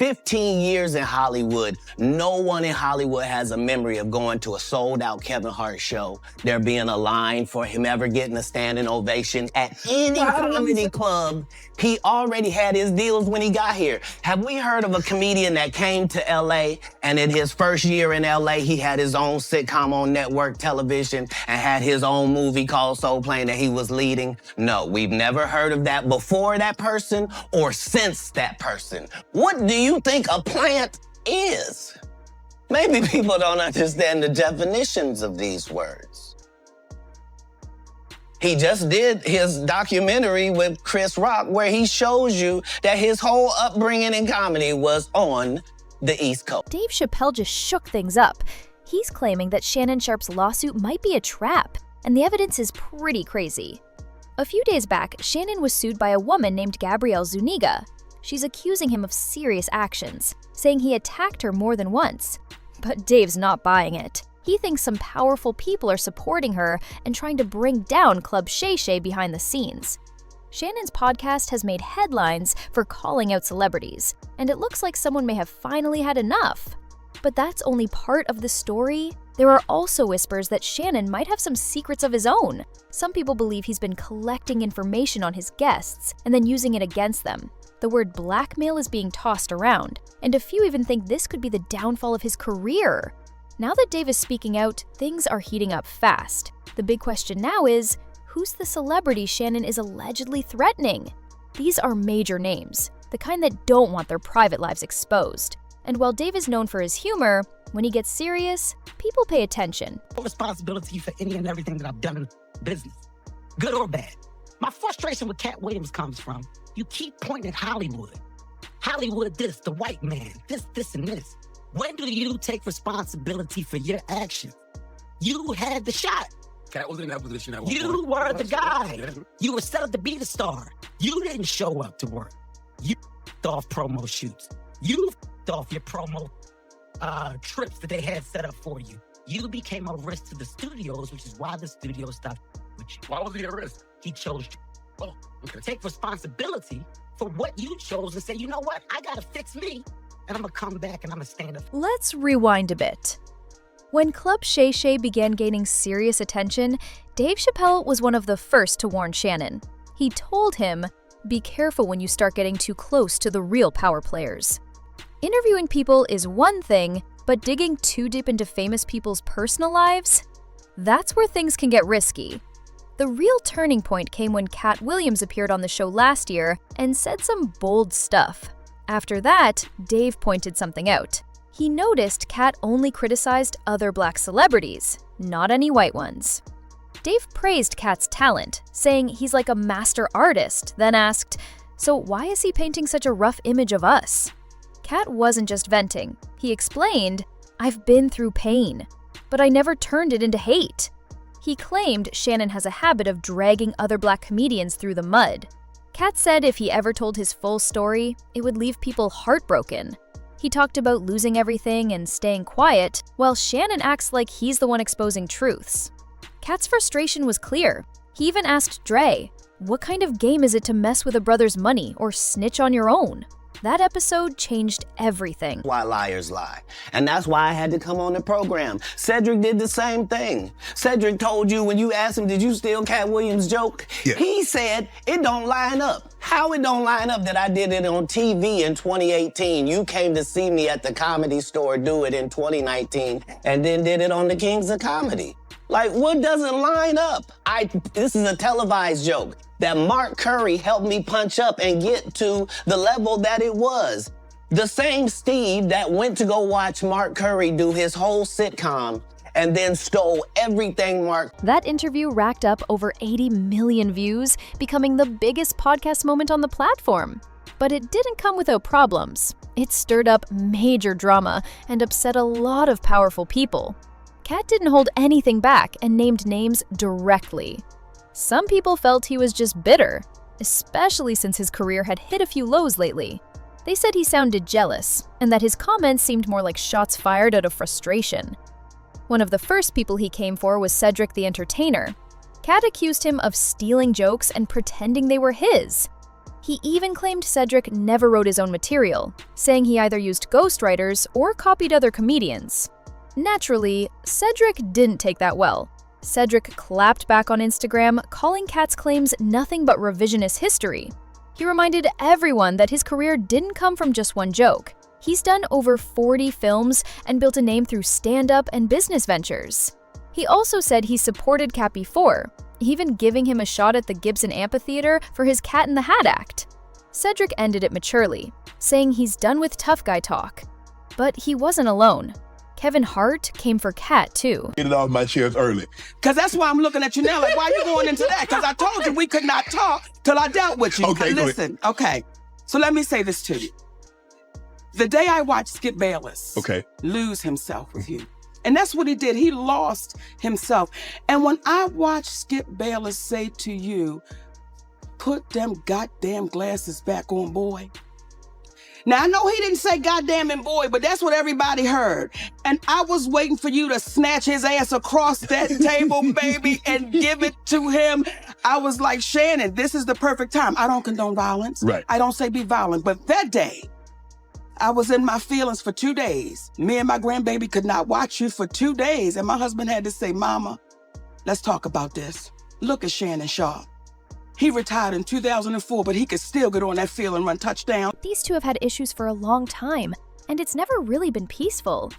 15 years in Hollywood, no one in Hollywood has a memory of going to a sold-out Kevin Hart show, there being a line for him ever getting a standing ovation at any comedy club. He already had his deals when he got here. Have we heard of a comedian that came to LA and in his first year in LA, he had his own sitcom on network television and had his own movie called Soul Plane that he was leading? No, we've never heard of that before that person or since that person. What do you think a plant is? Maybe people don't understand the definitions of these words. He just did his documentary with Chris Rock where he shows you that his whole upbringing in comedy was on the East Coast. Dave Chappelle just shook things up. He's claiming that Shannon Sharpe's lawsuit might be a trap, and the evidence is pretty crazy. A few days back, Shannon was sued by a woman named Gabrielle Zuniga. She's accusing him of serious actions, saying he attacked her more than once. But Dave's not buying it. He thinks some powerful people are supporting her and trying to bring down Club Shay Shay behind the scenes. Shannon's podcast has made headlines for calling out celebrities, and it looks like someone may have finally had enough. But that's only part of the story. There are also whispers that Shannon might have some secrets of his own. Some people believe he's been collecting information on his guests and then using it against them. The word blackmail is being tossed around, and a few even think this could be the downfall of his career. Now that Dave is speaking out, things are heating up fast. The big question now is, who's the celebrity Shannon is allegedly threatening? These are major names, the kind that don't want their private lives exposed. And while Dave is known for his humor, when he gets serious, people pay attention. Responsibility for any and everything that I've done in business, good or bad. My frustration with Katt Williams comes from, you keep pointing at Hollywood. Hollywood this, the white man, this, and this. When do you take responsibility for your actions? You had the shot. Katt was in that position at one point. You were the guy. You were set up to be the star. You didn't show up to work. You off promo shoots. You off your promo trips that they had set up for you. You became a risk to the studios, which is why the studio stopped with you. Why was he a risk? He chose to. Well, take responsibility for what you chose and say, you know what? I gotta fix me. And I'm gonna come back and I'm gonna stand up. Let's rewind a bit. When Club Shay Shay began gaining serious attention, Dave Chappelle was one of the first to warn Shannon. He told him, be careful when you start getting too close to the real power players. Interviewing people is one thing, but digging too deep into famous people's personal lives? That's where things can get risky. The real turning point came when Katt Williams appeared on the show last year and said some bold stuff. After that, Dave pointed something out. He noticed Katt only criticized other black celebrities, not any white ones. Dave praised Katt's talent, saying he's like a master artist, then asked, so why is he painting such a rough image of us? Katt wasn't just venting. He explained, I've been through pain, but I never turned it into hate. He claimed Shannon has a habit of dragging other black comedians through the mud. Katt said if he ever told his full story, it would leave people heartbroken. He talked about losing everything and staying quiet, while Shannon acts like he's the one exposing truths. Katt's frustration was clear. He even asked Dre, what kind of game is it to mess with a brother's money or snitch on your own? That episode changed everything. Why liars lie. And that's why I had to come on the program. Cedric did the same thing. Cedric told you when you asked him, did you steal Katt Williams' joke? Yeah. He said, it don't line up. How it don't line up that I did it on TV in 2018? You came to see me at the Comedy Store do it in 2019 and then did it on the Kings of Comedy. Like, what doesn't line up? This is a televised joke that Mark Curry helped me punch up and get to the level that it was. The same Steve that went to go watch Mark Curry do his whole sitcom and then stole everything Mark. That interview racked up over 80 million views, becoming the biggest podcast moment on the platform. But it didn't come without problems. It stirred up major drama and upset a lot of powerful people. Katt didn't hold anything back and named names directly. Some people felt he was just bitter, especially since his career had hit a few lows lately. They said he sounded jealous, and that his comments seemed more like shots fired out of frustration. One of the first people he came for was Cedric the Entertainer. Katt accused him of stealing jokes and pretending they were his. He even claimed Cedric never wrote his own material, saying he either used ghostwriters or copied other comedians. Naturally, Cedric didn't take that well. Cedric clapped back on Instagram, calling Katt's claims nothing but revisionist history. He reminded everyone that his career didn't come from just one joke. He's done over 40 films and built a name through stand-up and business ventures. He also said he supported Katt before, even giving him a shot at the Gibson Amphitheater for his Cat in the Hat act. Cedric ended it maturely, saying he's done with tough guy talk. But he wasn't alone. Kevin Hart came for Katt, too. Get it off my chairs early. Because that's why I'm looking at you now, like, why are you going into that? Because I told you we could not talk till I dealt with you. Okay, listen, okay. So let me say this to you. The day I watched Skip Bayless lose himself with you, and that's what he did. He lost himself. And when I watched Skip Bayless say to you, put them goddamn glasses back on, boy. Now, I know he didn't say goddamn and boy, but that's what everybody heard. And I was waiting for you to snatch his ass across that table, baby, and give it to him. I was like, Shannon, this is the perfect time. I don't condone violence. Right. I don't say be violent. But that day, I was in my feelings for 2 days. Me and my grandbaby could not watch you for 2 days. And my husband had to say, Mama, let's talk about this. Look at Shannon Sharpe. He retired in 2004, but he could still get on that field and run touchdown. These two have had issues for a long time, and it's never really been peaceful.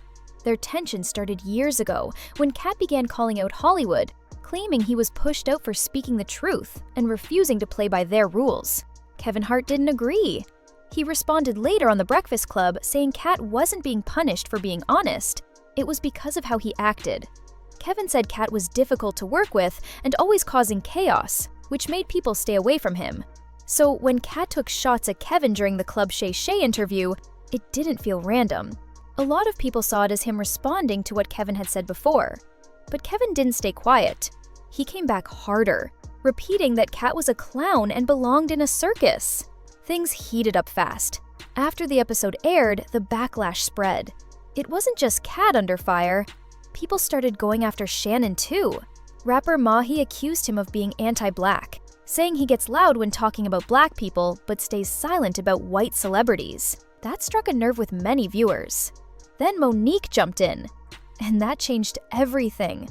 Their tension started years ago when Katt began calling out Hollywood, claiming he was pushed out for speaking the truth and refusing to play by their rules. Kevin Hart didn't agree. He responded later on The Breakfast Club, saying Katt wasn't being punished for being honest. It was because of how he acted. Kevin said Katt was difficult to work with and always causing chaos, which made people stay away from him. So when Katt took shots at Kevin during the Club Shay Shay interview, it didn't feel random. A lot of people saw it as him responding to what Kevin had said before. But Kevin didn't stay quiet. He came back harder, repeating that Katt was a clown and belonged in a circus. Things heated up fast. After the episode aired, the backlash spread. It wasn't just Katt under fire. People started going after Shannon too. Rapper Mahi accused him of being anti-black, saying he gets loud when talking about black people but stays silent about white celebrities. That struck a nerve with many viewers. Then Monique jumped in, and that changed everything.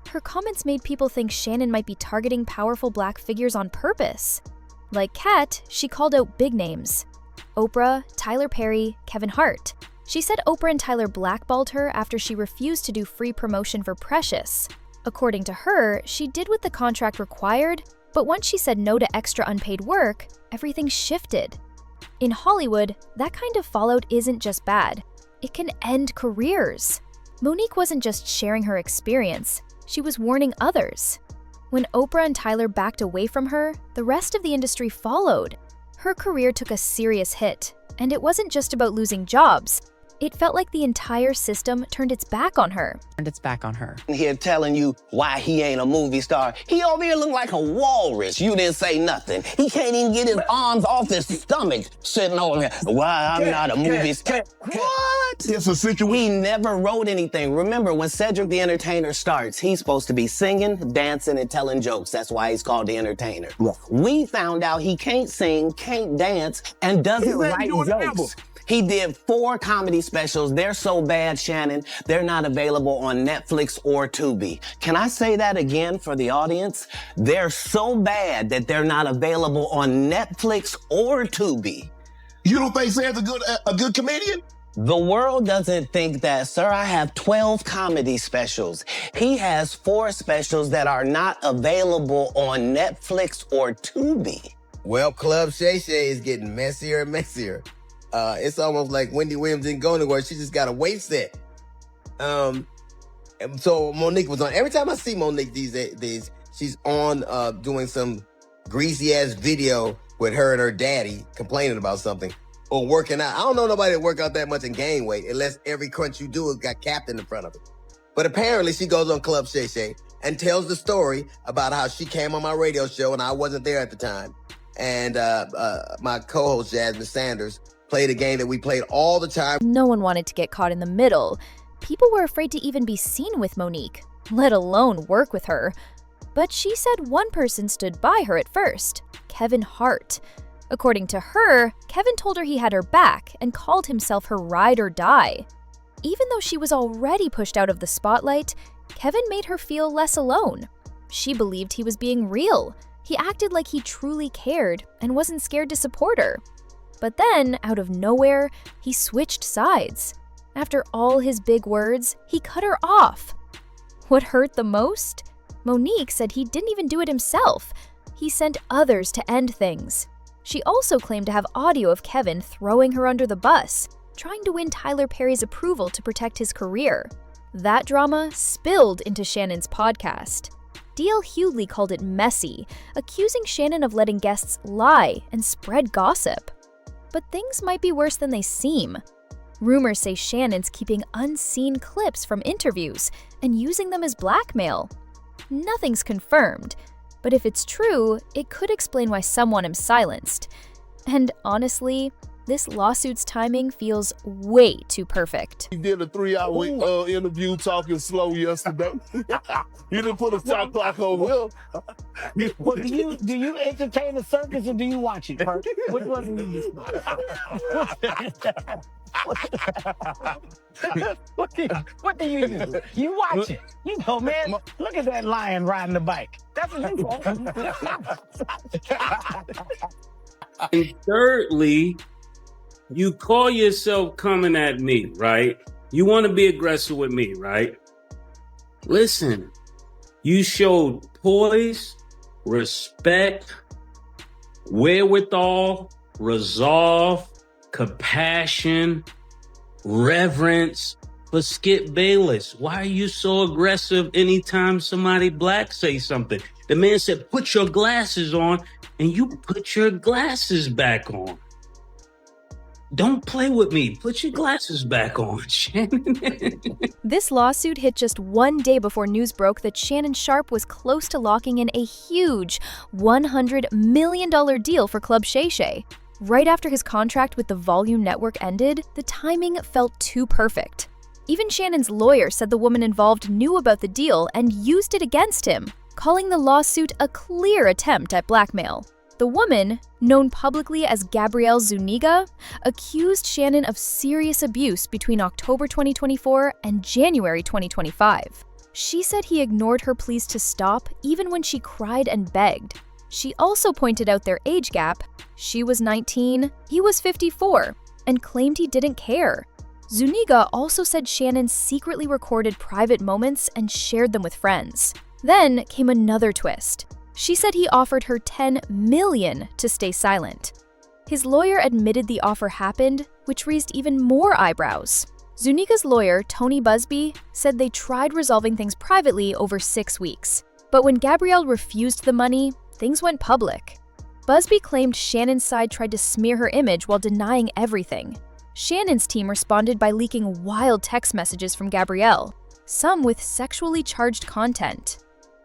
Her comments made people think Shannon might be targeting powerful black figures on purpose. Like Katt, she called out big names: Oprah, Tyler Perry, Kevin Hart. She said Oprah and Tyler blackballed her after she refused to do free promotion for Precious. According to her, she did what the contract required, but once she said no to extra unpaid work, everything shifted. In Hollywood, that kind of fallout isn't just bad. It can end careers. Monique wasn't just sharing her experience, she was warning others. When Oprah and Tyler backed away from her, the rest of the industry followed. Her career took a serious hit, and it wasn't just about losing jobs. It felt like the entire system turned its back on her. Here telling you why he ain't a movie star. He over here look like a walrus. You didn't say nothing. He can't even get his arms off his stomach sitting over here. Why I'm not a movie star. What? It's a situation. He never wrote anything. Remember, when Cedric the Entertainer starts, he's supposed to be singing, dancing, and telling jokes. That's why he's called the Entertainer. Right. We found out he can't sing, can't dance, and doesn't write jokes. He did 4 comedy specials. They're so bad, Shannon, they're not available on Netflix or Tubi. Can I say that again for the audience? They're so bad that they're not available on Netflix or Tubi. You don't think Sam's a good comedian? The world doesn't think that, sir. I have 12 comedy specials. He has 4 specials that are not available on Netflix or Tubi. Well, Club Shay Shay is getting messier and messier. It's almost like Wendy Williams didn't go anywhere. She just got a weight set. And so Monique was on. Every time I see Monique these days, she's on doing some greasy-ass video with her and her daddy complaining about something or working out. I don't know nobody that work out that much and gain weight unless every crunch you do has got Captain in front of it. But apparently she goes on Club Shay Shay and tells the story about how she came on my radio show and I wasn't there at the time. And my co-host, Jasmine Sanders, played a game that we played all the time. No one wanted to get caught in the middle. People were afraid to even be seen with Monique, let alone work with her. But she said one person stood by her at first: Kevin Hart. According to her, Kevin told her he had her back and called himself her ride or die. Even though she was already pushed out of the spotlight, Kevin made her feel less alone. She believed he was being real. He acted like he truly cared and wasn't scared to support her. But then, out of nowhere, he switched sides. After all his big words, he cut her off. What hurt the most? Monique said he didn't even do it himself. He sent others to end things. She also claimed to have audio of Kevin throwing her under the bus, trying to win Tyler Perry's approval to protect his career. That drama spilled into Shannon's podcast. D.L. Hughley called it messy, accusing Shannon of letting guests lie and spread gossip. But things might be worse than they seem. Rumors say Shannon's keeping unseen clips from interviews and using them as blackmail. Nothing's confirmed, but if it's true, it could explain why someone is silenced. And honestly, this lawsuit's timing feels way too perfect. He did a 3-hour interview talking slow yesterday. You didn't put a shot clock over him. Well, do you entertain the circus or do you watch it, Kurt? Which one do you What do you do? You watch it. You know, man, look at that lion riding the bike. That's what you And thirdly, you call yourself coming at me, right? You want to be aggressive with me, right? Listen, you showed poise, respect, wherewithal, resolve, compassion, reverence for Skip Bayless. Why are you so aggressive anytime somebody black say something? The man said, put your glasses on, and you put your glasses back on. Don't play with me. Put your glasses back on, Shannon. This lawsuit hit just one day before news broke that Shannon Sharpe was close to locking in a huge $100 million deal for Club Shay Shay. Right after his contract with the Volume Network ended, the timing felt too perfect. Even Shannon's lawyer said the woman involved knew about the deal and used it against him, calling the lawsuit a clear attempt at blackmail. The woman, known publicly as Gabrielle Zuniga, accused Shannon of serious abuse between October 2024 and January 2025. She said he ignored her pleas to stop even when she cried and begged. She also pointed out their age gap. She was 19, he was 54, and claimed he didn't care. Zuniga also said Shannon secretly recorded private moments and shared them with friends. Then came another twist. She said he offered her $10 million to stay silent. His lawyer admitted the offer happened, which raised even more eyebrows. Zuniga's lawyer, Tony Busby, said they tried resolving things privately over 6 weeks. But when Gabrielle refused the money, things went public. Busby claimed Shannon's side tried to smear her image while denying everything. Shannon's team responded by leaking wild text messages from Gabrielle, some with sexually charged content.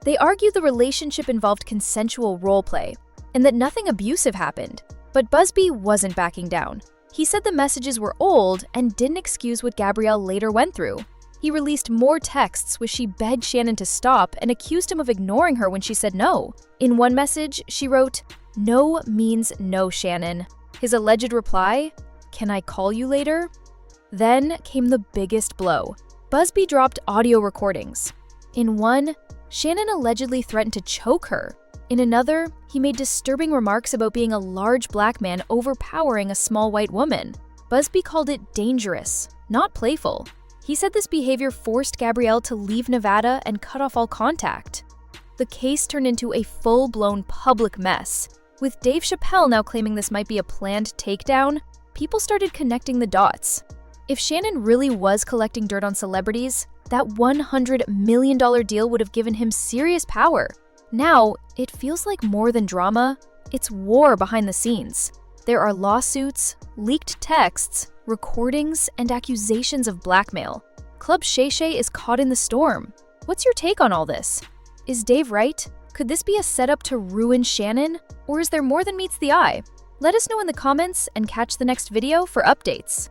They argued the relationship involved consensual role play and that nothing abusive happened, but Busby wasn't backing down. He said the messages were old and didn't excuse what Gabrielle later went through. He released more texts where she begged Shannon to stop and accused him of ignoring her when she said no. In one message, she wrote, "No means no, Shannon." His alleged reply, "Can I call you later?" Then came the biggest blow. Busby dropped audio recordings. In one, Shannon allegedly threatened to choke her. In another, he made disturbing remarks about being a large black man overpowering a small white woman. Busby called it dangerous, not playful. He said this behavior forced Gabrielle to leave Nevada and cut off all contact. The case turned into a full-blown public mess. With Dave Chappelle now claiming this might be a planned takedown, people started connecting the dots. If Shannon really was collecting dirt on celebrities, that $100 million deal would have given him serious power. Now, it feels like more than drama, it's war behind the scenes. There are lawsuits, leaked texts, recordings, and accusations of blackmail. Club Shay Shay is caught in the storm. What's your take on all this? Is Dave right? Could this be a setup to ruin Shannon? Or is there more than meets the eye? Let us know in the comments and catch the next video for updates.